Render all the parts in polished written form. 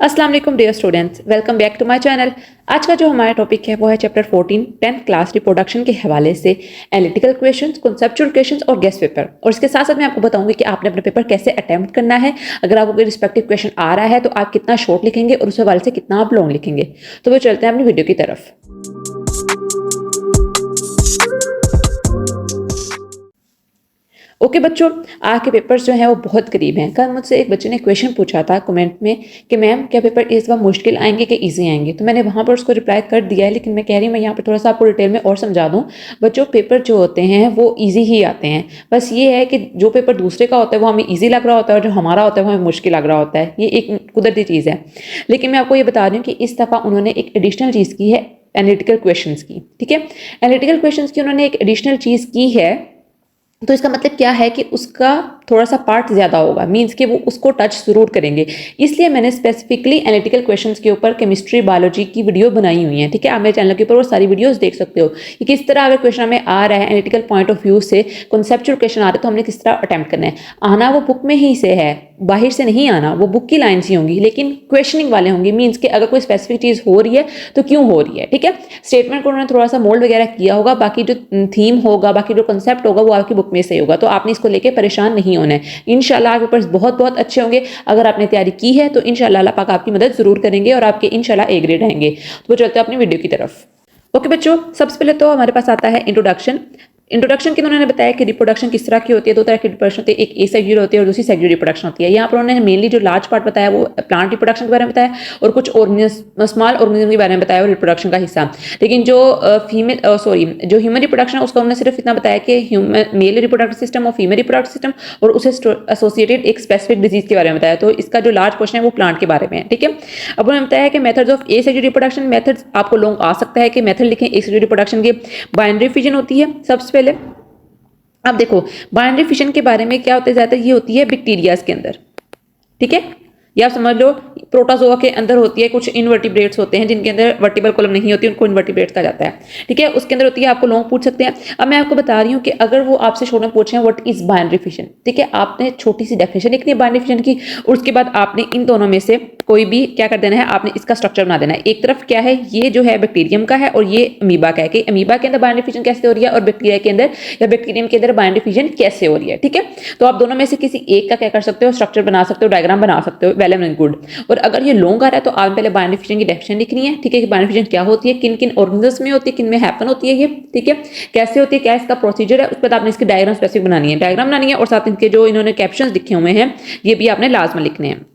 अस्सलाम वालेकुम dear students, welcome back to my channel. आज का जो हमारा टॉपिक है वो है चैप्टर 14 10th क्लास रिप्रोडक्शन के हवाले से एनालिटिकल क्वेश्चंस, कॉन्सेप्चुअल क्वेश्चंस और गेस्ट पेपर। और इसके साथ साथ मैं आपको बताऊंगी कि आपने अपना पेपर कैसे अटेम्प्ट करना है। अगर आपको कोई रिस्पेक्टिव क्वेश्चन आ रहा है तो आप कितना शॉर्ट लिखेंगे और उस हवाले से कितना आप लॉन्ग लिखेंगे। तो वो चलते हैं अपनी वीडियो की तरफ। ओके बच्चों, आज के पेपर्स जो हैं वो बहुत करीब हैं। कल मुझसे एक बच्चे ने क्वेश्चन पूछा था कमेंट में कि मैम क्या पेपर इस बार मुश्किल आएंगे कि इजी आएंगे। तो मैंने वहाँ पर उसको रिप्लाई कर दिया है, लेकिन मैं कह रही हूँ मैं यहाँ पर थोड़ा सा आपको डिटेल में और समझा दूँ। बच्चों, पेपर जो होते हैं वो ईजी ही आते हैं। बस ये है कि जो पेपर दूसरे का होता है वो हमें ईजी लग रहा होता है और जो हमारा होता है वो हमें मुश्किल लग रहा होता है। ये एक कुदरती चीज़ है। लेकिन मैं आपको ये बता रही हूँ कि इस दफ़ा उन्होंने एक एडिशनल चीज़ की है, एनालिटिकल क्वेश्चंस की। ठीक है, एनालिटिकल क्वेश्चंस की उन्होंने एक एडिशनल चीज़ की है। तो इसका मतलब क्या है कि उसका थोड़ा सा पार्ट ज़्यादा होगा, मीन्स कि वो उसको टच ज़रूर करेंगे। इसलिए मैंने स्पेसिफिकली एनालिटिकल क्वेश्चंस के ऊपर केमिस्ट्री बायोलॉजी की वीडियो बनाई हुई है। ठीक है, आप मेरे चैनल के ऊपर वो सारी वीडियोस देख सकते हो कि किस तरह अगर क्वेश्चन हमें आ रहा है एनालिटिकल पॉइंट ऑफ व्यू से, कॉन्सेप्चुअल क्वेश्चन आ रहा है तो हमने किस तरह अटैम्प्ट करना है। आना वो बुक में ही से है, बाहर से नहीं आना, वो बुक की लाइन्स ही होंगी, लेकिन क्वेश्चनिंग वाले होंगे। मीन्स कि अगर कोई स्पेसिफिक चीज़ हो रही है तो क्यों हो रही है। ठीक है, स्टेटमेंट को उन्होंने थोड़ा सा मोल्ड वगैरह किया होगा, बाकी जो थीम होगा, बाकी जो कंसेप्ट होगा वो आपकी बुक में से होगा। तो आपने इसको लेके परेशान नहीं होना है। इंशाल्लाह आपके पेपर्स बहुत बहुत अच्छे होंगे। अगर आपने तैयारी की है तो इंशाल्लाह अल्लाह पाक आपकी मदद जरूर करेंगे और आपके इंशाल्लाह ए ग्रेड आएंगे। तो चलते हैं अपनी वीडियो की तरफ। ओके बच्चों, सबसे पहले तो हमारे पास आता है इंट्रोडक्शन। इंट्रोडक्शन के उन्होंने बताया कि रिप्रोडक्शन किस तरह की होती है। दो तरह की रिप्रोडक्शन होती है, एक एसेक्सुअल होती है और दूसरी सेक्सुअल रिप्रोडक्शन होती है। यहाँ पर उन्होंने मेनली जो लार्ज पार्ट बताया वो प्लांट रिप्रोडक्शन के बारे में बताया और कुछ स्मॉल ऑर्गेनिज्म के बारे में बताया, रिप्रोडक्शन का हिस्सा। लेकिन जो जो ह्यूमन रिप्रोडक्शन है उसका उन्होंने सिर्फ इतना बताया कि ह्यूमन मेल रिप्रोडक्टिव सिस्टम और फीमेल रिप्रोडक्टिव सिस्टम और उससे एसोसिएटेड एक स्पेसिफिक डिजीज के बारे में बताया। तो इसका जो लार्ज पोर्शन है वो प्लांट के बारे में है। ठीक है, अब उन्होंने बताया कि methods of asexual reproduction, methods आपको लॉन्ग आ सकता है कि मेथड लिखें एसेक्सुअल रिप्रोडक्शन की। बाइनरी फिजन होती है सबसे पहले। अब देखो, बाइनरी फिशन के बारे में क्या होता है, ज़्यादातर ये होती है बैक्टीरियाज के अंदर। ठीक है, या आप समझ लो प्रोटोजोआ के अंदर होती है। कुछ इनवर्टिब्रेट्स होते हैं जिनके अंदर वर्टिबल कॉलम नहीं होती, उनको इनवर्टिब्रेट्स कहा जाता है। ठीक है, उसके अंदर होती है, आपको लॉन्ग पूछ सकते हैं। अब मैं आपको बता रही हूँ कि अगर वो आपसे शॉर्ट में पूछे व्हाट इज बाइनरी फिशन, ठीक है, आपने छोटी सी डेफिनेशन लिखनी है बाइनरी फिशन की और उसके बाद आपने इन दोनों में से कोई भी क्या कर देना है, आपने इसका स्ट्रक्चर बना देना है। एक तरफ क्या है, ये जो है बैक्टीरियम का है और ये अमीबा का है कि अमीबा के अंदर बाइनरी फिशन कैसे हो रही है और बैक्टीरिया के अंदर या बैक्टीरियम के अंदर बाइनरी फिशन कैसे हो रही है। ठीक है, तो आप दोनों में से किसी एक का क्या कर सकते हो, स्ट्रक्चर बना सकते हो, डायग्राम बना सकते हो, वेल एंड गुड। और अगर ये लॉन्ग आ रहा है तो आप पहले बाइनरी फिशन की डेफिनेशन लिखनी है। ठीक है, कि बाइनरी फिशन क्या होती है, किन किन ऑर्गेनिजम्स में होती है, किन में हैपन होती है ये। ठीक है, कैसे होती है, क्या इसका प्रोसीजर है, उस पर आपने इसकी डायग्राम स्पेसिफिक बनानी है, डायग्राम बनानी है। और साथ इनके जो इन्होंने कैप्शंस लिखे हुए हैं ये भी आपने लाजमी लिखने हैं।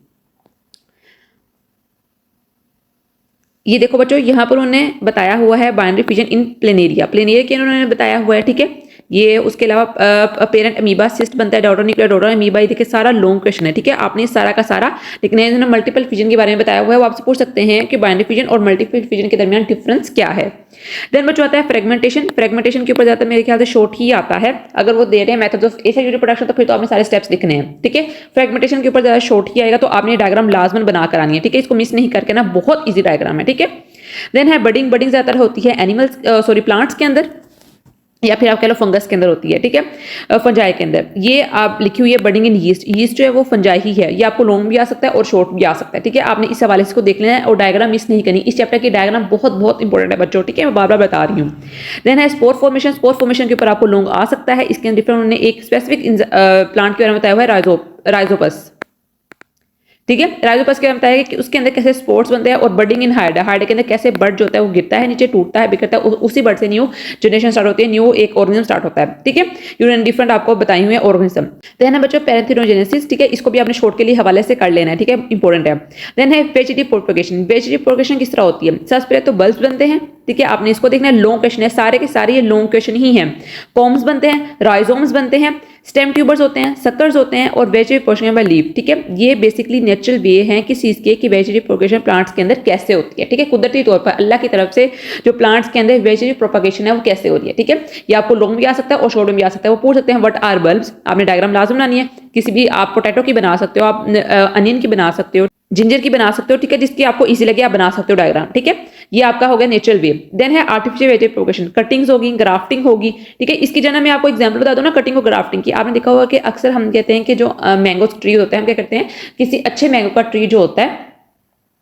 ये देखो बच्चों, यहाँ पर उन्होंने बताया हुआ है बाइनरी फिजन इन प्लेनेरिया, प्लेनेरिया के उन्होंने बताया हुआ है। ठीक है, ये उसके अलावा पेरेंट अमीबा, सिस्ट बनता है, डॉटर न्यूक्लियर, डॉटर अमीबा। ये देखिए सारा लॉन्ग क्वेश्चन है। ठीक है, आपने सारा का सारा लिखना है। इन्होंने मल्टीपल फिजन के बारे में बताया हुआ है। वो आपसे पूछ सकते हैं कि बाइनरी फिजन और मल्टीपल फिजन के दरमियान डिफरेंस क्या है। देन बच्चों आता है फ्रेगमेंटेशन। फ्रेगमेंटेशन के ऊपर ज्यादा मेरे ख्याल से शॉर्ट ही आता है। अगर वो दे रहे हैं मेथड्स ऑफ एसेक्सुअल रिप्रोडक्शन तो फिर तो आपने सारे स्टेप्स लिखने हैं। ठीक है, फ्रेगमेंटेशन के ऊपर ज्यादा शॉर्ट ही आएगा तो आपने डायग्राम लाजमन बना कर आनी है। ठीक है, इसको मिस नहीं करके ना, बहुत ईजी डायग्राम है। ठीक है, देन है बडिंग। बडिंग ज्यादातर होती है एनिमल्स प्लांट्स के अंदर या फिर आप कह लो फंगस के अंदर होती है। ठीक है, फंजाई के अंदर ये आप लिखी हुई है बडिंग इन यीस्ट। यीस्ट जो है वो फंजाई ही है। ये आपको लॉन्ग भी आ सकता है और शॉर्ट भी आ सकता है। ठीक है, आपने इस हवाले से इसको देख लेना है और डायग्राम मिस नहीं करनी। इस चैप्टर की डायग्राम बहुत बहुत इंपॉर्टेंट है बच्चों। ठीक है, मैं बार बार बता रही हूँ। देन है स्पोर फॉर्मेशन। स्पोर फॉर्मेशन के ऊपर आपको लॉन्ग आ सकता है। इसके अंदर डिफरेंट उन्होंने एक स्पेसिफिक प्लांट के बारे में बताया हुआ है, राइजोपस। ठीक है, राइजोपस के बताया कि उसके अंदर कैसे स्पोर्ट्स बनते हैं और बर्डिंग इन हाइड, हाइड के अंदर कैसे बर्ड जो होता है वो गिरता है नीचे, टूटता है, बिखरता है, उसी बर्ड से न्यू जनरेशन स्टार्ट होती है, न्यू एक ऑर्गेनिज्म स्टार्ट होता है। ठीक है, यूनियन डिफरेंट आपको बताई हुई है ऑर्गेनिज्म। देन है बच्चों पैरेंथेनोजेनेसिस। ठीक है, इसको भी आपने शॉर्ट के लिए हवाले से कर लेना है। ठीक है, इंपॉर्टेंट है। देन है वेजिटेटिव प्रोपगेशन। वेजिटेटिव प्रोपगेशन किस तरह होती है, सबसे पहले तो बल्ब्स बनते हैं। ठीक है, आपने इसको देखना है, लॉन्ग क्वेश्चन है, सारे के सारे ये लॉन्ग क्वेश्चन ही हैं। पॉम्स बनते हैं, राइजोम्स बनते हैं, स्टेम ट्यूबर्स होते हैं, सक्कर्स होते हैं और वेजिटेटिव प्रोपगेशन बाय लीफ। ठीक है, ये बेसिकली नेचुरल वे हैं किस चीज़ के कि वेजिटेटिव प्रोपगेशन प्लांट्स के अंदर कैसे होती है। ठीक है, कुदरती तौर पर अल्लाह की तरफ से जो प्लांट्स के अंदर वेजिटेटिव प्रोपगेशन है वो कैसे हो रही है। ठीक है, ये आपको लॉन्ग भी आ सकता है और शॉर्ट में भी आ सकता है। वो पूछ सकते हैं व्हाट आर बल्ब्स, आपने डायग्राम लाजम बनानी है। किसी भी आप पोटैटो की बना सकते हो, आप अनियन की बना सकते हो, जिंजर की बना सकते हो। ठीक है, जिसकी आपको इजी लगे आप बना सकते हो डायग्राम। ठीक है, ये आपका हो गया नेचुरल वे। देन है आर्टिफिशियल वेजिटेटिव प्रोपगेशन। कटिंग्स होगी, ग्राफ्टिंग होगी। ठीक है, इसकी जगह मैं आपको एग्जांपल बता दूं ना कटिंग और ग्राफ्टिंग की। आपने देखा होगा कि अक्सर हम कहते हैं कि जो मैंगो ट्री होता है, हम क्या करते हैं, किसी अच्छे मैंगो का ट्री जो होता है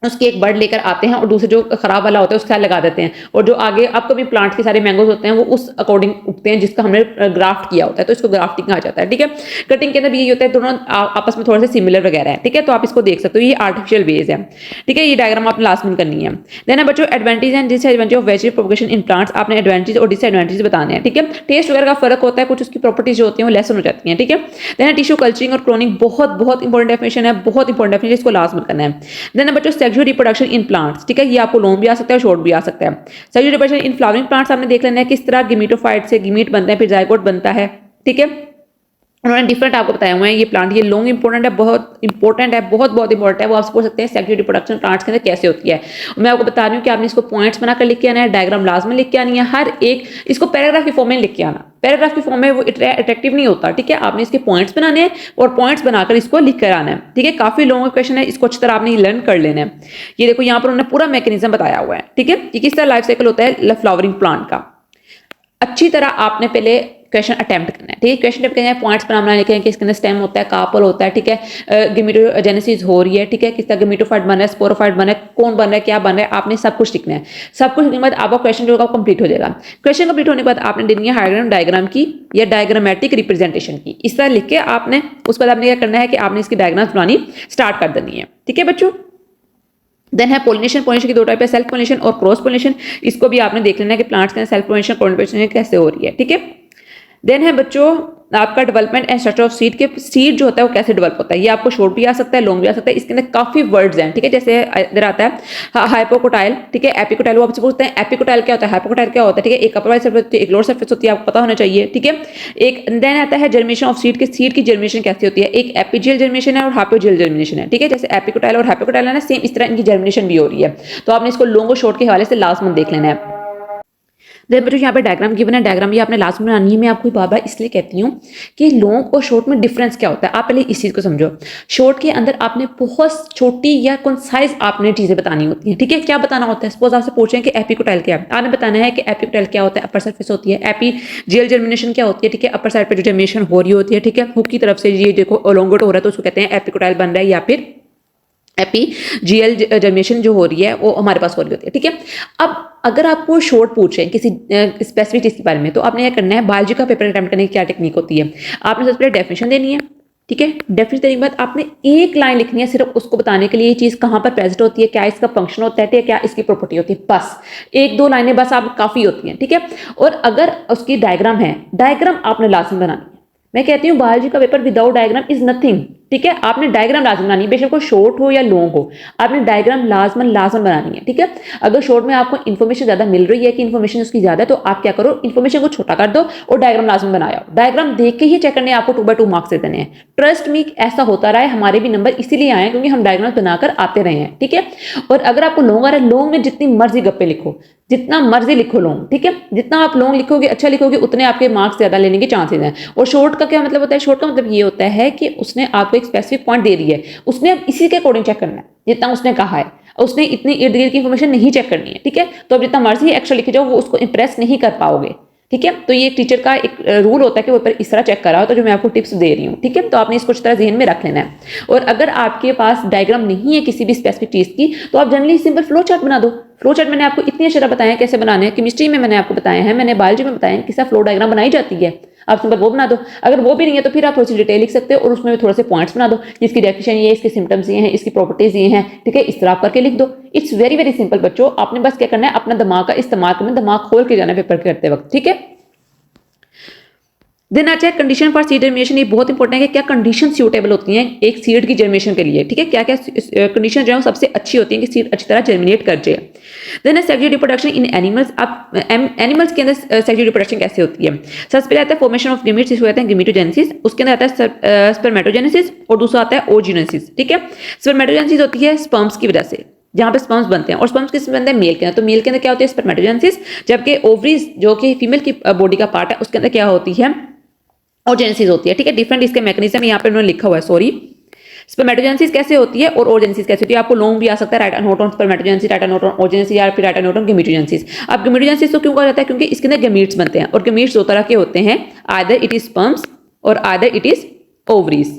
उसकी एक बर्ड लेकर आते हैं और दूसरे जो खराब वाला होता है उसका लगा देते हैं, और जो आगे आपको भी प्लांट के सारे मैंगोज होते हैं वो उस अकॉर्डिंग उगते हैं जिसका हमने ग्राफ्ट किया होता है, तो इसको ग्राफ्टिंग कहा जाता है। ठीक है, कटिंग के अंदर भी यही होता है, दोनों आपस में थोड़े से सिमिलर वगैरह है। ठीक है, तो आप इसको देख सकते हो, ये आर्टिफिशियल वेज है। ठीक है, ये डायग्राम आपने लास्ट में करनी है। देन है बच्चों advantage and disadvantage of vegetative propagation in plants, आपने एडवांटेज और डिसएडवांटेज बताने हैं। ठीक है, टेस्ट वगैरह का फर्क होता है, कुछ उसकी प्रॉपर्टीज जो होती हैं वो लेसन हो जाती हैं। ठीक है, देन टिश्यू कल्चरिंग और क्लोनिंग, बहुत बहुत इंपॉर्टेंट डेफिनेशन है, बहुत इंपॉर्टेंट डेफिनेशन, इसको लास्ट में करना है। देन है बच्चों सेक्सुअल रिप्रोडक्शन इन प्लांट्स। ठीक है, ये आपको लॉन्ग भी आ सकता है, शॉर्ट भी आ सकता है। Sexual reproduction in flowering plants आपने देख लेना है किस तरह गिमीटोफाइट से गिमीट बनते हैं, फिर जायगोट बनता है। ठीक है, उन्होंने डिफरेंट आपको बताया हुआ है ये प्लांट, ये लॉन्ग इंपॉर्टेंट है, बहुत इंपॉर्टेंट है, बहुत इंपॉर्टेंट है। वो आपसे पूछ सकते हैं सेक्सुअल रिप्रोडक्शन प्लांट्स के अंदर कैसे होती है। मैं आपको बता रही हूँ कि आपने इसको पॉइंट्स बनाकर लिख के आना है, डायग्राम लाजमी लिख के आनी है, हर एक इसको पैराग्राफ की फॉर्म में लिख के आना। पैराग्राफ की फॉर्म में वो अट्रैक्टिव नहीं होता। ठीक है, आपने इसके पॉइंट्स बनाने हैं और पॉइंट्स बनाकर इसको लिख कर आना है। ठीक है, काफी लॉन्ग क्वेश्चन है, इसको अच्छी तरह आपने लर्न कर लेना है। ये देखो यहाँ पर उन्होंने पूरा मैकेनिज्म बताया हुआ है। ठीक है, ये किस तरह लाइफ साइकिल होता है फ्लावरिंग प्लांट का, अच्छी तरह आपने पहले क्वेश्चन अटेम्प्ट करना है। ठीक है, क्वेश्चन अटेम्प्ट करना है, पॉइंट्स बनाना लिखे हैं कि इसके अंदर स्टेम होता है, कार्पल होता है। ठीक है, गिमीटोजेनेसिस हो रही है। ठीक है, किस तरह गिमीटोफाइट बन रहा है, स्पोरोफाइट बन रहा है, कौन बन रहा है, क्या बन रहा है, आपने सब कुछ लिखना है। सब कुछ लिखने के बाद आपका क्वेश्चन जो होगा कंप्लीट हो जाएगा। क्वेश्चन कंप्लीट होने के बाद आपने देनी है हाइग्राम डायग्राम की या डायग्रामेटिक रिप्रेजेंटेशन की। इस तरह लिख के आपने उसके बाद आपने क्या करना है कि आपने इसकी डायग्राम्स बनानी स्टार्ट कर देनी है। ठीक है बच्चों, देन है पोलिनेशन। पोलिनेशन की दो टाइप है, सेल्फ पोलिनेशन और क्रॉस पोलिनेशन। इसको भी आपने देख लेना है कि प्लांट्स के सेल्फ पोलिनेशन पोलिनेशन कैसे हो रही है। ठीक है, देन है बच्चों आपका development and structure of seed, के सीड जो होता है वो कैसे डेवलप होता है। ये आपको शॉर्ट भी आ सकता है, लॉन्ग भी आ सकता है। इसके अंदर काफी वर्ड्स हैं। ठीक है, जैसे इधर आता है हाइपोकोटाइल। ठीक है, एपिकोटाइल, वो आपसे पूछते हैं एपिकोटाइल क्या होता है, हाइपोकोटाइल क्या होता है। ठीक है, एक अपर वाली सरफेस होती है, एक लोअर सरफेस होती है, आपको पता होना चाहिए। ठीक है, एक देन आता है जर्मिनेशन ऑफ सीड, के सीड की जर्मिनेशन कैसी होती है। एक एपिजियल जर्मिनेशन है और हाइपोजियल जर्मिनेशन है। ठीक है, जैसे एपिकोटाइल और हाइपोकोटाइल है ना, सेम इस तरह इनकी जर्मिनेशन भी हो रही है। तो आपने इसको लॉन्ग और शॉर्ट के हवाले से लास्ट में देख लेना है। देन बच्चों यहाँ पे डायग्राम गिवन है, डायग्राम ये आपने लास्ट में बनानी है। मैं आपको बार बार इसलिए कहती हूँ कि लॉन्ग और शॉर्ट में डिफरेंस क्या होता है, आप पहले इस चीज को समझो। शॉर्ट के अंदर आपने बहुत छोटी या कंसाइज आपने चीजें बतानी होती हैं। ठीक है, क्या बताना होता है, सपोज आपसे पूछें कि एपिकोटाइल क्या है, आपने बताना है कि एपिकोटाइल क्या होता है, अपर सरफेस होती है। एपीजियल जर्मिनेशन क्या होती है। ठीक है, अपर साइड पर जो जर्मिनेशन हो रही होती है। ठीक है, हुक की तरफ से ये देखो ओलोंगेट हो रहा है तो उसको कहते हैं एपिकोटाइल बन रहा है, या फिर एपीजीएल जर्मिनेशन जो हो रही है वो हमारे पास हो रही होती है। ठीक है, अब अगर आपको शॉर्ट पूछें किसी स्पेसिफिक चीज के बारे में तो आपने क्या करना है, बायोलॉजी का पेपर अटेम्प्ट करने की क्या टेक्निक होती है, आपने सबसे पहले डेफिनेशन देनी है। ठीक है, डेफिनेशन देने के बाद आपने एक लाइन लिखनी है सिर्फ उसको बताने के लिए ये चीज कहां पर प्रेजेंट होती है, क्या इसका फंक्शन होता है, ठीक है, क्या इसकी प्रॉपर्टी होती है, बस एक दो लाइनें बस आप काफी होती हैं। ठीक है, और अगर उसकी डायग्राम है, डायग्राम आपने लाजमी बनानी है। मैं कहती हूँ बायोलॉजी का paper without diagram is nothing. ठीक है, आपने डायग्राम लाजम बनानी है, बेशक वो शॉर्ट हो या लॉन्ग हो, आपने डायग्राम लाजमन बनानी है। ठीक है, अगर शॉर्ट में आपको इन्फॉर्मेशन ज्यादा मिल रही है कि इन्फॉर्मेशन उसकी ज्यादा है तो आप क्या करो, इन्फॉर्मेशन को छोटा कर दो और डायग्राम लाजमन बनाया। डायग्राम देख के ही चेक करने आपको 2/2 मार्क्स दे देने हैं। ट्रस्ट मी, ऐसा होता रहा है, हमारे भी नंबर इसीलिए आए क्योंकि हम डायग्राम बनाकर आते रहे हैं। ठीक है, और अगर आपको लॉन्ग आ रहा है, लॉन्ग में जितनी मर्जी गप्पे लिखो, जितना मर्जी लिखो लॉन्ग। ठीक है, जितना आप लॉन्ग लिखोगे, अच्छा लिखोगे, उतने आपके मार्क्स ज्यादा लेने के चांसेस हैं। और शॉर्ट का क्या मतलब होता है, शॉर्ट का मतलब ये होता है कि उसने आपको एक स्पेसिफिक पॉइंट दे दी है, उसने अब इसी के अकॉर्डिंग चेक करना है जितना उसने कहा है, उसने इतनी इर्द गिर्द की इंफॉर्मेशन नहीं चेक करनी है। ठीक है, तो अब जितना मर्जी एक्स्ट्रा लिखे जाओ वो उसको इंप्रेस नहीं कर पाओगे। ठीक है, तो ये एक टीचर का एक रूल होता है कि वो पर इस तरह चेक करा हो, तो जो मैं आपको टिप्स दे रही हूँ। ठीक है, तो आपने इसको इस तरह ध्यान में रख लेना है। और अगर आपके पास डायग्राम नहीं है किसी भी स्पेसिफिक चीज की तो आप जनरली सिंपल फ्लो चार्ट बना दो। फ्लो चार्ट मैंने आपको इतनी अच्छी तरह बताया कैसे बनाने हैं, केमिस्ट्री में मैंने आपको बताया है, मैंने बायोलॉजी में बताया किस तरह फ्लो डायग्राम बनाई जाती है, आप सिंपल वो बना दो। अगर वो भी नहीं है तो फिर आप थोड़ी सी डिटेल लिख सकते हो और उसमें भी थोड़े से पॉइंट्स बना दो, इसकी डेफिनेशन ये है, इसके सिम्टम्स ये हैं, इसकी प्रॉपर्टीज ये हैं। ठीक है, इस तरह आप करके लिख दो। इट्स वेरी वेरी सिंपल बच्चों, आपने बस क्या करना है, अपना दिमाग का इस्तेमाल करना, दिमाग खोल के जाना पेपर करते वक्त। ठीक है, देन अच्छा है कंडीशन फॉर सीड जर्मिनेशन। ये बहुत इंपॉर्टेंट है कि क्या कंडीशन सूटेबल होती हैं एक सीड की जर्मिनेशन के लिए। ठीक है, क्या क्या कंडीशन जो है सबसे अच्छी होती है कि सीड अच्छी तरह जर्मिनेट कर जाए। Then sexual reproduction in animals. आप एनिमल्स के अंदर सेक्सुअल रिप्रोडक्शन कैसे होती है, सबसे पहले आता है फॉर्मेशन ऑफ गैमीट्स, जिसको कहते हैं गैमीटोजेनेसिस। उसके अंदर आता है स्पर्मेटोजेनेसिस और दूसरा आता है ओजीनेसिस। ठीक है, स्पर्मेटोजेनेसिस होती है स्पर्म्स की वजह से, जहां पे स्पर्म्स बनते हैं, और स्पर्म्स किस बनते हैं, मेल के अंदर। तो मेल के अंदर क्या होती है, स्पर्मेटोजेनेसिस, जबकि ओवरीज जो कि फीमेल की बॉडी का पार्ट है उसके अंदर क्या होती है, ओजेनेसिस होती है। ठीक है, डिफरेंट इसके मैकेनिज्म यहाँ पे उन्होंने लिखा हुआ है, सॉरी। स्पर्मेटोजेनेसिस कैसे होती है और ओजेनेसिस कैसे होती है, आपको लॉन्ग भी आ सकता है, right note on spermatogenesis, right note on oogenesis, या फिर राइट नोट ऑन गैमीटोजेनेसिस। अब गैमीटोजेनेसिस तो क्यों कहा जाता है, क्योंकि इसके अंदर गैमीट्स बनते हैं, और गैमीट्स दो तरह के होते हैं, आइदर इट इज स्पर्म्स और आइदर इट इज ओवरीज।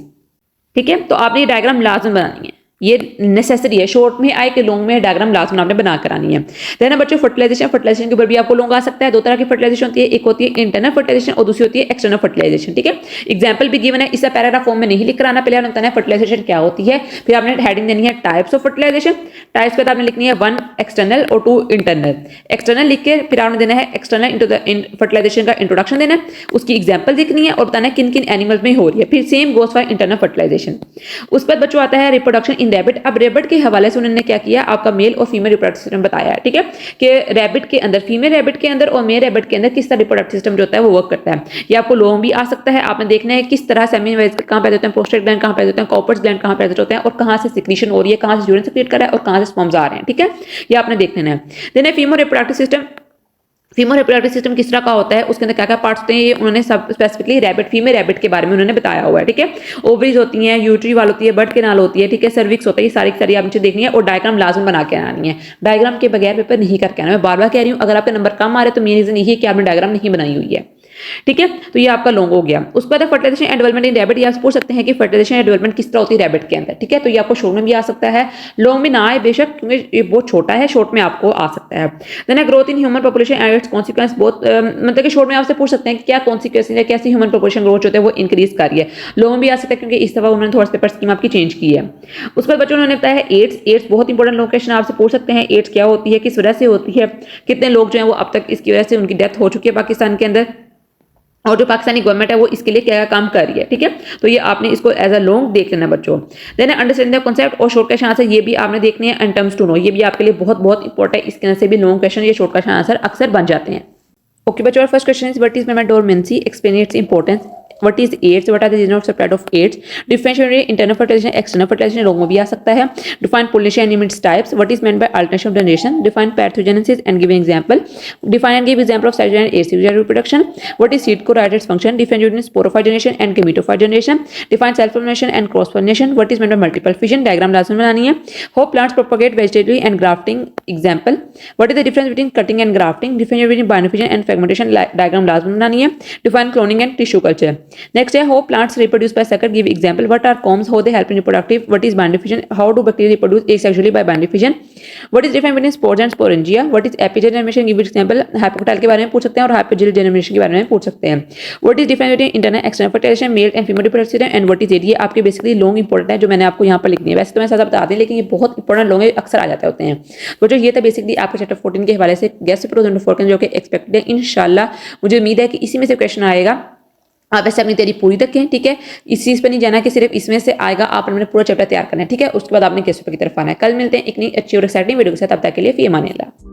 ठीक है, तो आपने ये डायग्राम लाजम बनानी है। ये नेसेसरी है, शॉर्ट में आए कि लॉन्ग में डायग्राम लास्ट में आपने बना कर आनी है। देन है बच्चों फर्टिलाइजेशन के ऊपर भी आपको लॉन्ग आ सकता है। दो तरह की फर्टिलाइजेशन होती है, एक होती है इंटरनल फर्टिलाइजेशन और दूसरी होती है एक्सटर्नल फर्टिलाइजेशन, ठीक है। एग्जाम्पल भी गिवन है, इसका पैराग्राफ फॉर्म में नहीं लिख कर आना, पहले बताना है फर्टिलाइजेशन क्या होती है, फिर आपने हेडिंग देनी है टाइप्स ऑफ फर्टिलाइजेशन, टाइप्स के बाद आपने लिखनी है 1 एक्सटर्नल और 2 इंटरनल। एक्सटर्नल लिख के फिर आपने देना है एक्सटर्नल फर्टिलाइजेशन का इंट्रोडक्शन देना है, उसकी एग्जाम्पल लिखनी है और बताना है किन किन एनिमल्स में हो रही है। फिर same goes for internal fertilization. उस पर बच्चों आता है रिप्रोडक्शन इन रैबिट। अब रैबिट के हवाले से उन्होंने क्या किया, आपका मेल और फीमेल रिप्रोडक्टिव सिस्टम बताया है, ठीक है, कि रैबिट के अंदर, फीमेल रैबिट के अंदर और मेल रैबिट के अंदर किस तरह रिप्रोडक्टिव सिस्टम जो होता है वो वर्क करता है। ये आपको लॉन्ग भी आ सकता है, आपने देखना है किस तरह सेमिन वाइज कहां पैदा होते हैं, प्रोस्टेट ग्लैंड कहां पैदा होते हैं, कॉपर्स ग्लैंड कहां पैदा होते हैं और कहां से सिक्रीशन हो रही है, कहां से यूरिन सीक्रेट कर रहा है और कहां से स्पर्म्स आ रहे हैं, ठीक है, ये आपने देख लेना है। Then female reproductive system. Female reproductive system किस तरह का होता है, उसके अंदर क्या क्या पार्ट्स होते हैं, ये उन्होंने सब स्पेसिफिकली रैबिट, फीमेल रैबिट के बारे में उन्होंने बताया हुआ है, ठीक है। ओवरीज होती हैं, यूट्री वाल होती है, बर्ड कैनाल होती है, ठीक है, सर्विक्स होता है, ये सारी की सारी आप नीचे देखनी है और डायग्राम लाजम बना के आनी है। डायग्राम के बगैर पेपर नहीं करके आना, मैं बार बार कह रही हूँ, अगर आपके नंबर कम आ रहे तो मेन रीजन यही है कि आपने डायग्राम नहीं बनाई हुई है, ठीक है। तो ये आपका लॉन्ग हो गया। उसके बाद fertilization and development in rabbit, ये आप पूछ सकते हैं कि फर्टिलाइजेशन एंड डेवलपमेंट किस तरह होती है रैबिट के अंदर, ठीक है। तो ये आपको शॉर्ट में भी आ सकता है, लॉन्ग में ना आए बेशक, क्योंकि ये बहुत छोटा है, शॉर्ट में आपको आ सकता है। Then growth in human population and its consequence, बहुत मतलब कि शॉर्ट में आपसे पूछ सकते हैं कि क्या कॉन्सिक्वेंस है, कैसी ह्यूमन पॉपुलेशन ग्रोथ होता है वो इंक्रीज कर रही है। लॉन्ग भी आ सकता है क्योंकि इस दफा उन्होंने थोड़ा पेपर स्कीम आपकी चेंज की है। उसके बाद बच्चों उन्होंने बताया है एड्स। एड्स बहुत इंपॉर्टेंट लोकेशन आपसे पूछ सकते हैं, एड्स क्या होती है, किस वजह से होती है, कितने लोग जो है वो अब तक इसकी वजह से उनकी डेथ हो चुकी है पाकिस्तान के अंदर, और जो पाकिस्तानी गवर्नमेंट है वो इसके लिए क्या काम कर रही है, ठीक है। तो ये आपने इसको एज अ लॉन्ग देख लेना बच्चों। देन अंडरस्टैंड द कांसेप्ट और शॉर्ट क्वेश्चन आंसर, ये भी आपने देखने हैं, एंड टर्म्स टू नो, ये भी आपके लिए बहुत बहुत इंपॉर्टेंट है, इसके अंदर से भी लॉन्ग क्वेश्चन ये शॉर्ट क्वेश्चन आंसर अक्सर बन जाते हैं। ओके बच्चों, first question is what is metadormancy, explain its importance, what is AIDS, what are the reasons of spread of AIDS, differentiate internal fertilization external fertilization, लोगों में भी आ सकता है, define pollination and its types, what is meant by alternation of generation, define parthenogenesis and give an example, define and give example of sexual and asexual reproduction, what is seed coat function, define between sporophyte generation and gametophyte generation, define self pollination and cross pollination, what is meant by multiple fission, diagram last में बनानी है, how plants propagate vegetatively and grafting, example, what is the difference between cutting and grafting, define between binofission and fragmentation, diagram last में बनानी है, define cloning and tissue culture। Next है how plants reproduce by sucker, give example, what are combs, how they help in reproductive, what is band diffusion, how do bacteria reproduce asexually by band diffusion, what is difference between spores and sporangia, what is apical generation, give example, hypocotyl के बारे में पूछ सकते हैं और hypogyl generation के बारे में पूछ सकते हैं, what is difference between internal external fertilization, male and female reproductive system and what is it, ये आपके बेसिकली लॉन्ग इंपॉर्टेंट है जो मैंने आपको यहाँ पर लिखनी है, वैसे तो मैं साथ बता दें लेकिन ये बहुत इंपॉर्टेंट लॉन्ग अक्सर आ जाते होते हैं। तो जो ये था बेसिकली आपके चैप्टर 14 के हवाले से गेस्ट पेपर 2024 जो कि एक्सपेक्टेड है, इंशाल्लाह मुझे उम्मीद है कि इसी में से क्वेश्चन आएगा। आप वैसे अपनी तैयारी पूरी रखें, ठीक है, इस चीज़ पर नहीं जाना कि सिर्फ इसमें से आएगा, आपने पूरा चैप्टर तैयार करना है, ठीक है। उसके बाद आपने गेस्ट पेपर की तरफ आना है। कल मिलते हैं एक नई अच्छी और एक्साइटिंग वीडियो के साथ, तब तक के लिए फी अमान अल्लाह।